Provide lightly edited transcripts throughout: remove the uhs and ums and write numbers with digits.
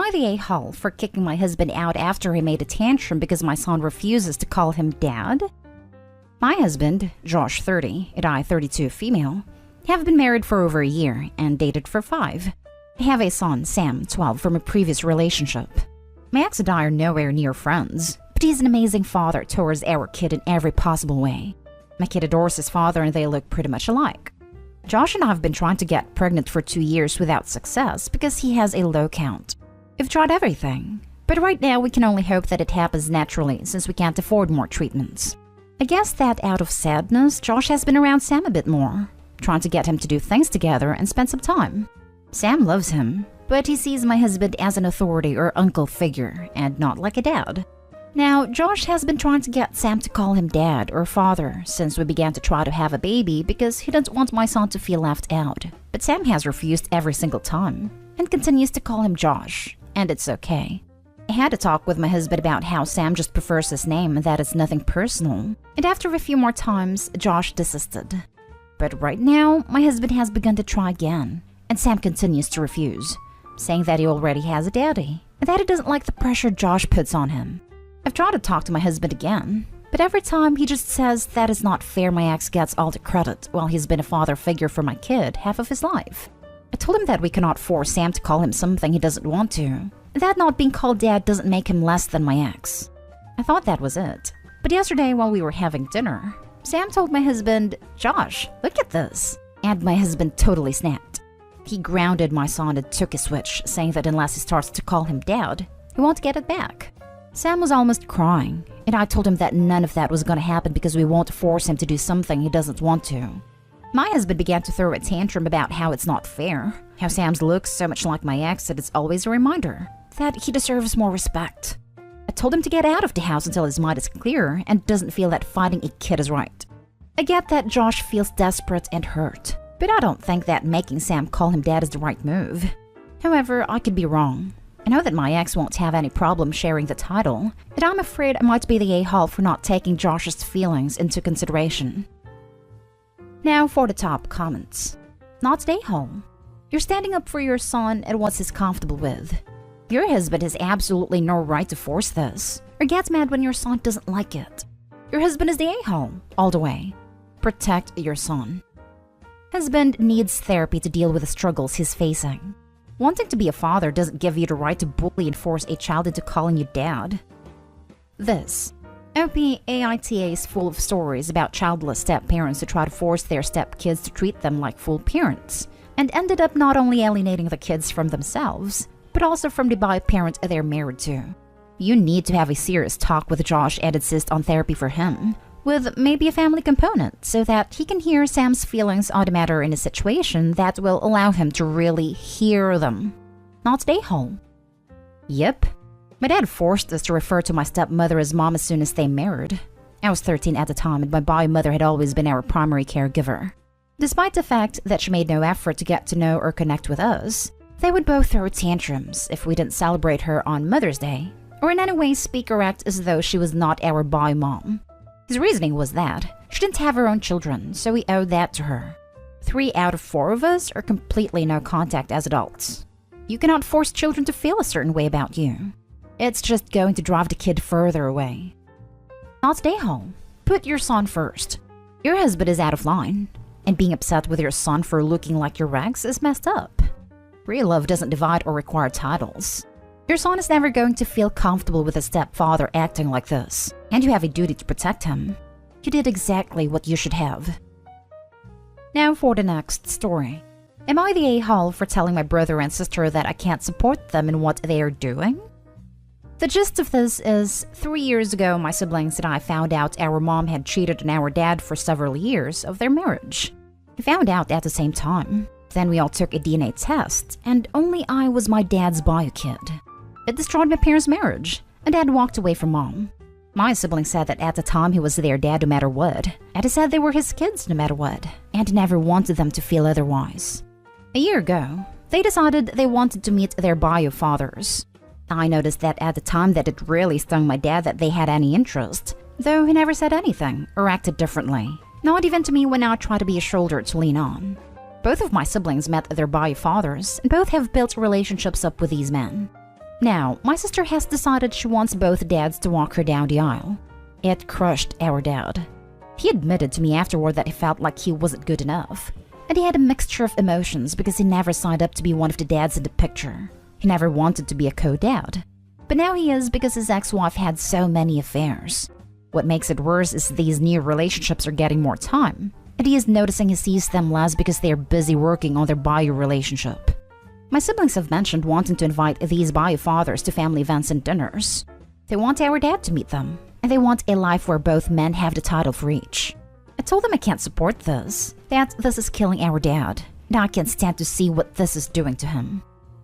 Am I the a-hole for kicking my husband out after he made a tantrum because my son refuses to call him dad? My husband, Josh 30, and I 32 female, have been married for over a year and dated for 5. I have a son, Sam, 12, from a previous relationship. My ex and I are nowhere near friends, but he's an amazing father towards our kid in every possible way. My kid adores his father and they look pretty much alike. Josh and I have been trying to get pregnant for 2 years without success because he has a low count. We've tried everything, but right now we can only hope that it happens naturally since we can't afford more treatments. I guess that out of sadness, Josh has been around Sam a bit more, trying to get him to do things together and spend some time. Sam loves him, but he sees my husband as an authority or uncle figure and not like a dad. Now, Josh has been trying to get Sam to call him dad or father since we began to try to have a baby because he doesn't want my son to feel left out. But Sam has refused every single time and continues to call him Josh, and it's okay. I had a talk with my husband about how Sam just prefers his name and that it's nothing personal, and after a few more times, Josh desisted. But right now, my husband has begun to try again, and Sam continues to refuse, saying that he already has a daddy, and that he doesn't like the pressure Josh puts on him. I've tried to talk to my husband again, but every time he just says that it's not fair my ex gets all the credit while he's been a father figure for my kid half of his life. I told him that we cannot force Sam to call him something he doesn't want to, and that not being called dad doesn't make him less than my ex. I thought that was it, but yesterday while we were having dinner, Sam told my husband, "Josh, look at this," and my husband totally snapped. He grounded my son and took a switch, saying that unless he starts to call him dad, he won't get it back. Sam was almost crying, and I told him that none of that was going to happen because we won't force him to do something he doesn't want to. My husband began to throw a tantrum about how it's not fair, how Sam's looks so much like my ex that it's always a reminder that he deserves more respect. I told him to get out of the house until his mind is clear and doesn't feel that fighting a kid is right. I get that Josh feels desperate and hurt, but I don't think that making Sam call him dad is the right move. However, I could be wrong. I know that my ex won't have any problem sharing the title, and I'm afraid I might be the a-hole for not taking Josh's feelings into consideration. Now for the top comments. Not the a-hole. You're standing up for your son and what he's comfortable with. Your husband has absolutely no right to force this, or gets mad when your son doesn't like it. Your husband is the a-hole, all the way. Protect your son. Husband needs therapy to deal with the struggles he's facing. Wanting to be a father doesn't give you the right to bully and force a child into calling you dad. This. AITA is full of stories about childless step-parents who try to force their step-kids to treat them like full parents, and ended up not only alienating the kids from themselves, but also from the bi-parent they're married to. You need to have a serious talk with Josh and insist on therapy for him, with maybe a family component, so that he can hear Sam's feelings on the matter in a situation that will allow him to really hear them. Not the a-hole. Yep. My dad forced us to refer to my stepmother as mom as soon as they married. I was 13 at the time and my bi-mother had always been our primary caregiver. Despite the fact that she made no effort to get to know or connect with us, they would both throw tantrums if we didn't celebrate her on Mother's Day, or in any way speak or act as though she was not our bi-mom. His reasoning was that she didn't have her own children, so we owed that to her. 3 out of 4 of us are completely no contact as adults. You cannot force children to feel a certain way about you. It's just going to drive the kid further away. Not stay home. Put your son first. Your husband is out of line, and being upset with your son for looking like your ex is messed up. Real love doesn't divide or require titles. Your son is never going to feel comfortable with a stepfather acting like this, and you have a duty to protect him. You did exactly what you should have. Now for the next story. Am I the a-hole for telling my brother and sister that I can't support them in what they are doing? The gist of this is, 3 years ago my siblings and I found out our mom had cheated on our dad for several years of their marriage. We found out at the same time. Then we all took a DNA test, and only I was my dad's bio kid. It destroyed my parents' marriage, and Dad walked away from Mom. My siblings said that at the time he was their dad no matter what, and he said they were his kids no matter what, and never wanted them to feel otherwise. A year ago, they decided they wanted to meet their bio fathers. I noticed that at the time that it really stung my dad that they had any interest, though he never said anything or acted differently, not even to me when I tried to be a shoulder to lean on. Both of my siblings met their bio fathers, and both have built relationships up with these men. Now, my sister has decided she wants both dads to walk her down the aisle. It crushed our dad. He admitted to me afterward that he felt like he wasn't good enough. And he had a mixture of emotions because he never signed up to be one of the dads in the picture. He never wanted to be a co-dad. But now he is because his ex-wife had so many affairs. What makes it worse is these new relationships are getting more time. And he is noticing he sees them less because they are busy working on their bio relationship. My siblings have mentioned wanting to invite these bio fathers to family events and dinners. They want our dad to meet them, and they want a life where both men have the title for each. I told them I can't support this, that this is killing our dad, and I can't stand to see what this is doing to him.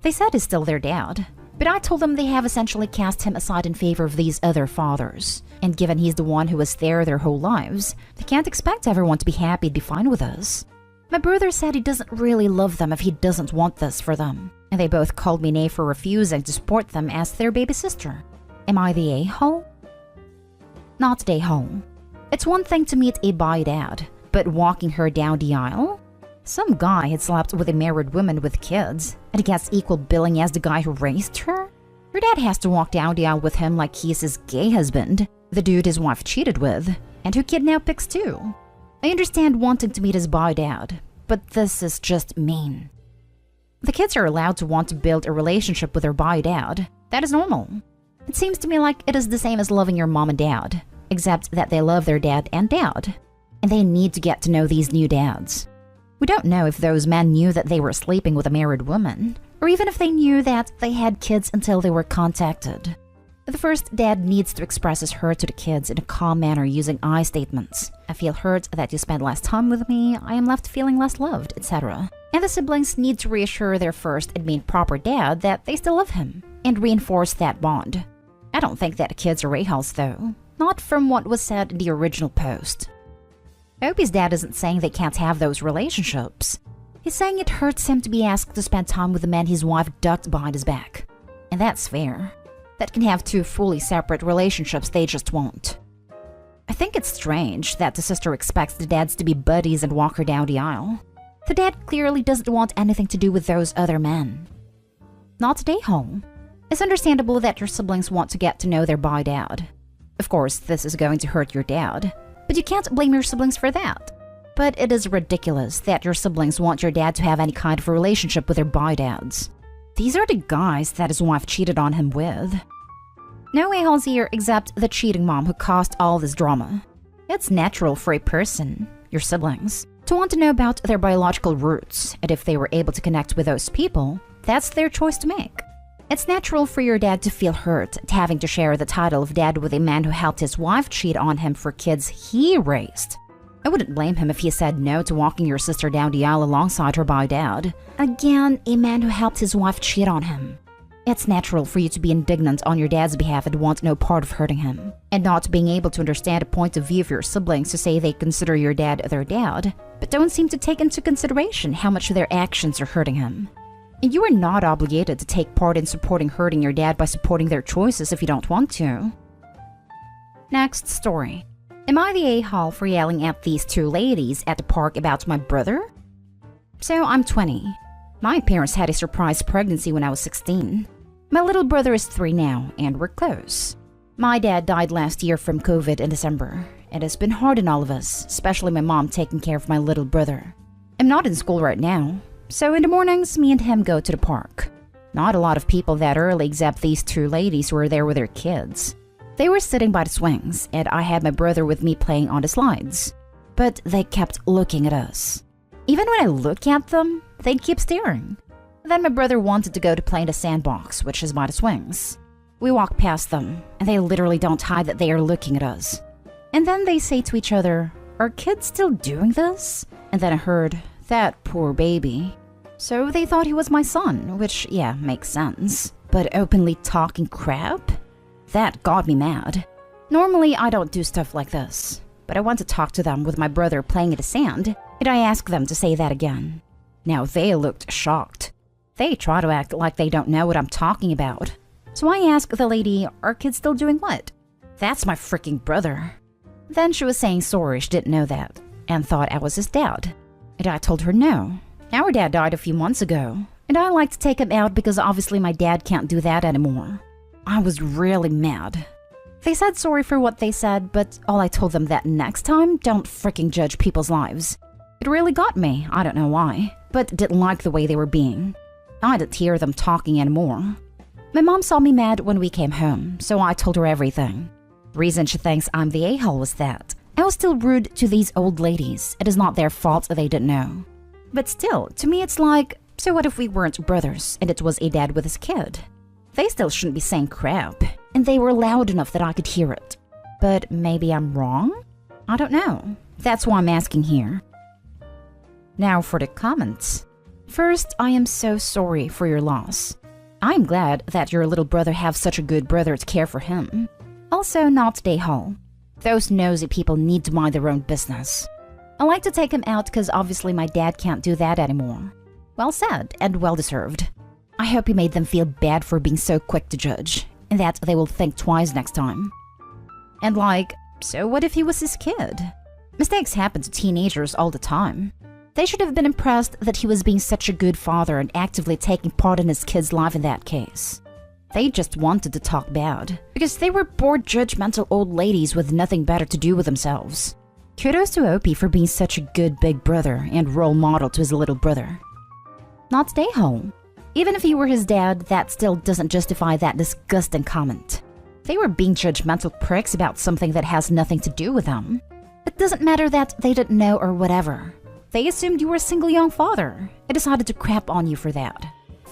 They said he's still their dad, but I told them they have essentially cast him aside in favor of these other fathers, and given he's the one who was there their whole lives, they can't expect everyone to be happy and be fine with us. My brother said he doesn't really love them if he doesn't want this for them, and they both called me nay for refusing to support them as their baby sister. Am I the a-hole? Not the a-hole. It's one thing to meet a bi dad, but walking her down the aisle? Some guy had slept with a married woman with kids, and he gets equal billing as the guy who raised her? Her dad has to walk down the aisle with him like he's his gay husband, the dude his wife cheated with, and who kidnapped pigs too. I understand wanting to meet his bi dad, but this is just mean. The kids are allowed to want to build a relationship with their bi dad. That is normal. It seems to me like it is the same as loving your mom and dad, except that they love their dad and dad, and they need to get to know these new dads. We don't know if those men knew that they were sleeping with a married woman, or even if they knew that they had kids until they were contacted. The first dad needs to express his hurt to the kids in a calm manner using I statements. I feel hurt that you spent less time with me, I am left feeling less loved, etc. And the siblings need to reassure their first and main proper dad that they still love him, and reinforce that bond. I don't think that the kids are a-holes though, not from what was said in the original post. Opie's dad isn't saying they can't have those relationships. He's saying it hurts him to be asked to spend time with the man his wife ducked behind his back. And that's fair. That can have two fully separate relationships they just won't. I think it's strange that the sister expects the dads to be buddies and walk her down the aisle. The dad clearly doesn't want anything to do with those other men. Not today, home. It's understandable that your siblings want to get to know their bi dad. Of course, this is going to hurt your dad, but you can't blame your siblings for that. But it is ridiculous that your siblings want your dad to have any kind of a relationship with their bi dads. These are the guys that his wife cheated on him with. No a-holes here except the cheating mom who caused all this drama. It's natural for a person, your siblings, to want to know about their biological roots, and if they were able to connect with those people, that's their choice to make. It's natural for your dad to feel hurt at having to share the title of dad with a man who helped his wife cheat on him for kids he raised. I wouldn't blame him if he said no to walking your sister down the aisle alongside her bi dad. Again, a man who helped his wife cheat on him. It's natural for you to be indignant on your dad's behalf and want no part of hurting him, and not being able to understand a point of view of your siblings to say they consider your dad their dad, but don't seem to take into consideration how much their actions are hurting him. And you are not obligated to take part in supporting hurting your dad by supporting their choices if you don't want to. Next story. Am I the a-hole for yelling at these two ladies at the park about my brother? So I'm 20. My parents had a surprise pregnancy when I was 16. My little brother is 3 now, and we're close. My dad died last year from COVID in December, and it's been hard on all of us, especially my mom taking care of my little brother. I'm not in school right now, so in the mornings, me and him go to the park. Not a lot of people that early except these two ladies who were there with their kids. They were sitting by the swings, and I had my brother with me playing on the slides. But they kept looking at us. Even when I look at them, they'd keep staring. Then my brother wanted to go to play in the sandbox, which is by the swings. We walk past them, and they literally don't hide that they are looking at us. And then they say to each other, "Are kids still doing this?" And then I heard, "That poor baby." So they thought he was my son, which, yeah, makes sense. But openly talking crap? That got me mad. Normally, I don't do stuff like this, but I want to talk to them with my brother playing in the sand, and I ask them to say that again. Now they looked shocked. They try to act like they don't know what I'm talking about. So I ask the lady, "Are kids still doing what?" "That's my freaking brother." Then she was saying sorry she didn't know that, and thought I was his dad. And I told her no. Our dad died a few months ago, and I like to take him out because obviously my dad can't do that anymore. I was really mad. They said sorry for what they said, but all I told them that next time, don't freaking judge people's lives. It really got me, I don't know why, but didn't like the way they were being. I didn't hear them talking anymore. My mom saw me mad when we came home, so I told her everything. The reason she thinks I'm the a-hole was that I was still rude to these old ladies. It is not their fault they didn't know. But still, to me it's like, so what if we weren't brothers and it was a dad with his kid? They still shouldn't be saying crap, and they were loud enough that I could hear it. But maybe I'm wrong? I don't know. That's why I'm asking here. Now for the comments. First, I am so sorry for your loss. I am glad that your little brother have such a good brother to care for him. Also, not the a-hole. Those nosy people need to mind their own business. I like to take him out because obviously my dad can't do that anymore. Well said and well deserved. I hope you made them feel bad for being so quick to judge, and that they will think twice next time. And like, so what if he was his kid? Mistakes happen to teenagers all the time. They should have been impressed that he was being such a good father and actively taking part in his kid's life in that case. They just wanted to talk bad, because they were bored judgmental old ladies with nothing better to do with themselves. Kudos to Opie for being such a good big brother and role model to his little brother. Not the a-hole. Even if he were his dad, that still doesn't justify that disgusting comment. They were being judgmental pricks about something that has nothing to do with them. It doesn't matter that they didn't know or whatever. They assumed you were a single young father and decided to crap on you for that.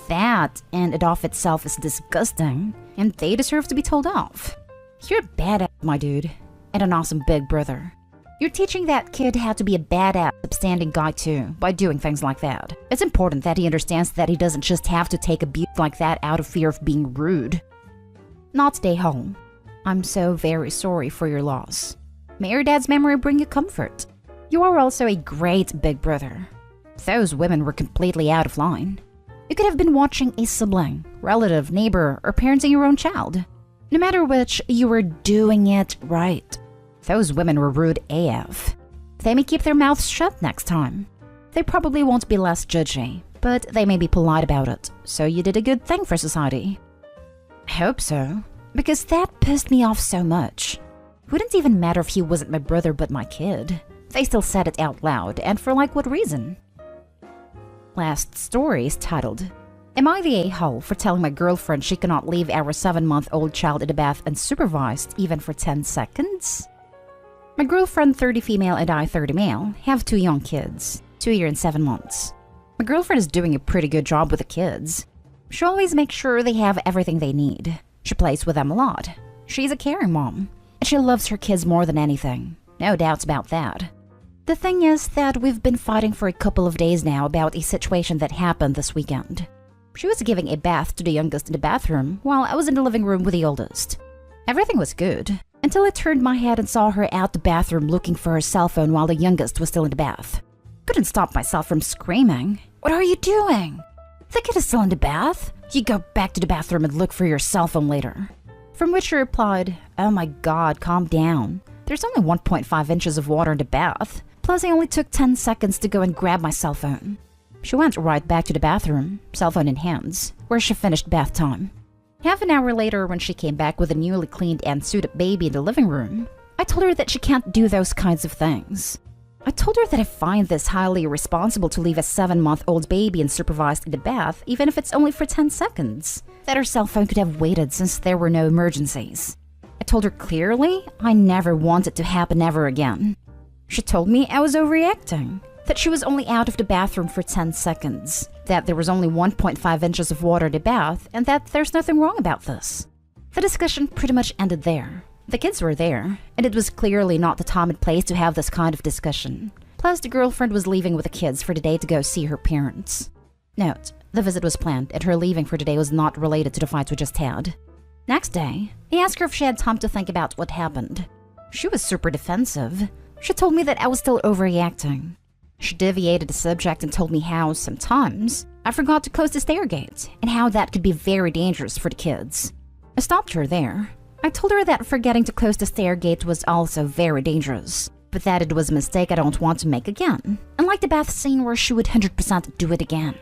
That, and it off itself, is disgusting, and they deserve to be told off. You're a badass, my dude, and an awesome big brother. You're teaching that kid how to be a badass, upstanding guy too, by doing things like that. It's important that he understands that he doesn't just have to take abuse like that out of fear of being rude. Not stay home. I'm so very sorry for your loss. May your dad's memory bring you comfort. You are also a great big brother. Those women were completely out of line. You could have been watching a sibling, relative, neighbor, or parenting your own child. No matter which, you were doing it right. Those women were rude AF. They may keep their mouths shut next time. They probably won't be less judgy, but they may be polite about it, so you did a good thing for society. I hope so, because that pissed me off so much. It wouldn't even matter if he wasn't my brother but my kid. They still said it out loud, and for like what reason? Last story is titled, Am I the a-hole for telling my girlfriend she cannot leave our 7-month-old child in the bath unsupervised even for 10 seconds? My girlfriend, 30 female, and I, 30 male, have 2 young kids, 2 years and 7 months. My girlfriend is doing a pretty good job with the kids. She always makes sure they have everything they need. She plays with them a lot. She's a caring mom, and she loves her kids more than anything. No doubts about that. The thing is that we've been fighting for a couple of days now about a situation that happened this weekend. She was giving a bath to the youngest in the bathroom while I was in the living room with the oldest. Everything was good, until I turned my head and saw her out the bathroom looking for her cell phone while the youngest was still in the bath. Couldn't stop myself from screaming, "What are you doing? The kid is still in the bath. You go back to the bathroom and look for your cell phone later." From which she replied, "Oh my god, calm down. There's only 1.5 inches of water in the bath. Plus I only took 10 seconds to go and grab my cell phone." She went right back to the bathroom, cell phone in hands, where she finished bath time. Half an hour later, when she came back with a newly cleaned and suited baby in the living room, I told her that she can't do those kinds of things. I told her that I find this highly irresponsible to leave a 7-month-old baby unsupervised in the bath, even if it's only for 10 seconds. That her cell phone could have waited since there were no emergencies. I told her clearly I never want it to happen ever again. She told me I was overreacting, that she was only out of the bathroom for 10 seconds, that there was only 1.5 inches of water in the bath, and that there's nothing wrong about this. The discussion pretty much ended there. The kids were there, and it was clearly not the time and place to have this kind of discussion. Plus, the girlfriend was leaving with the kids for the day to go see her parents. Note, the visit was planned, and her leaving for the day was not related to the fights we just had. Next day, I asked her if she had time to think about what happened. She was super defensive. She told me that I was still overreacting. She deviated the subject and told me how, sometimes, I forgot to close the stair gate, and how that could be very dangerous for the kids. I stopped her there. I told her that forgetting to close the stair gate was also very dangerous, but that it was a mistake I don't want to make again, and like the bath scene where she would 100% do it again.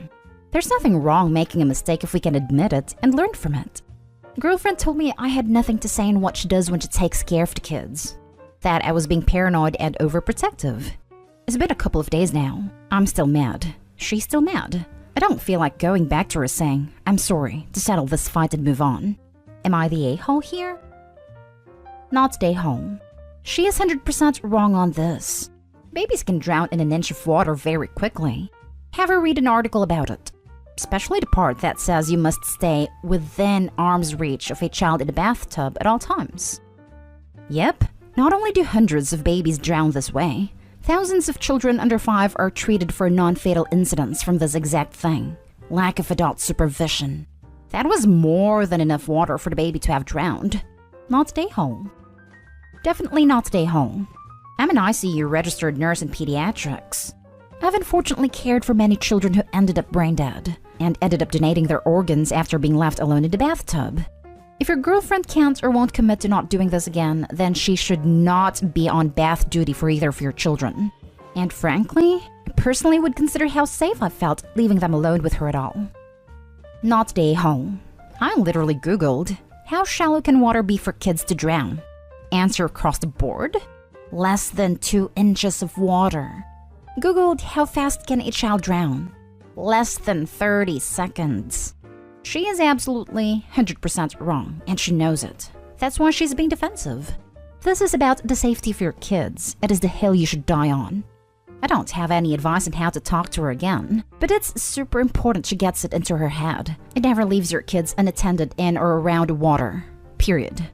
There's nothing wrong making a mistake if we can admit it and learn from it. Girlfriend told me I had nothing to say in what she does when she takes care of the kids. That I was being paranoid and overprotective. It's been a couple of days now. I'm still mad. She's still mad. I don't feel like going back to her saying, I'm sorry, to settle this fight and move on. Am I the a-hole here? Not stay home. She is 100% wrong on this. Babies can drown in an inch of water very quickly. Have her read an article about it. Especially the part that says you must stay within arm's reach of a child in a bathtub at all times. Yep, not only do hundreds of babies drown this way, thousands of children under 5 are treated for non-fatal incidents from this exact thing. Lack of adult supervision. That was more than enough water for the baby to have drowned. Not stay home. Definitely not stay home. I'm an ICU registered nurse in pediatrics. I've unfortunately cared for many children who ended up brain dead and ended up donating their organs after being left alone in the bathtub. If your girlfriend can't or won't commit to not doing this again, then she should not be on bath duty for either of your children. And frankly, I personally would consider how safe I felt leaving them alone with her at all. Not stay home. I literally Googled, how shallow can water be for kids to drown? Answer across the board? Less than 2 inches of water. Googled, how fast can a child drown? Less than 30 seconds. She is absolutely 100% wrong, and she knows it. That's why she's being defensive. This is about the safety of your kids. It is the hill you should die on. I don't have any advice on how to talk to her again, but it's super important she gets it into her head. It never leaves your kids unattended in or around water. Period.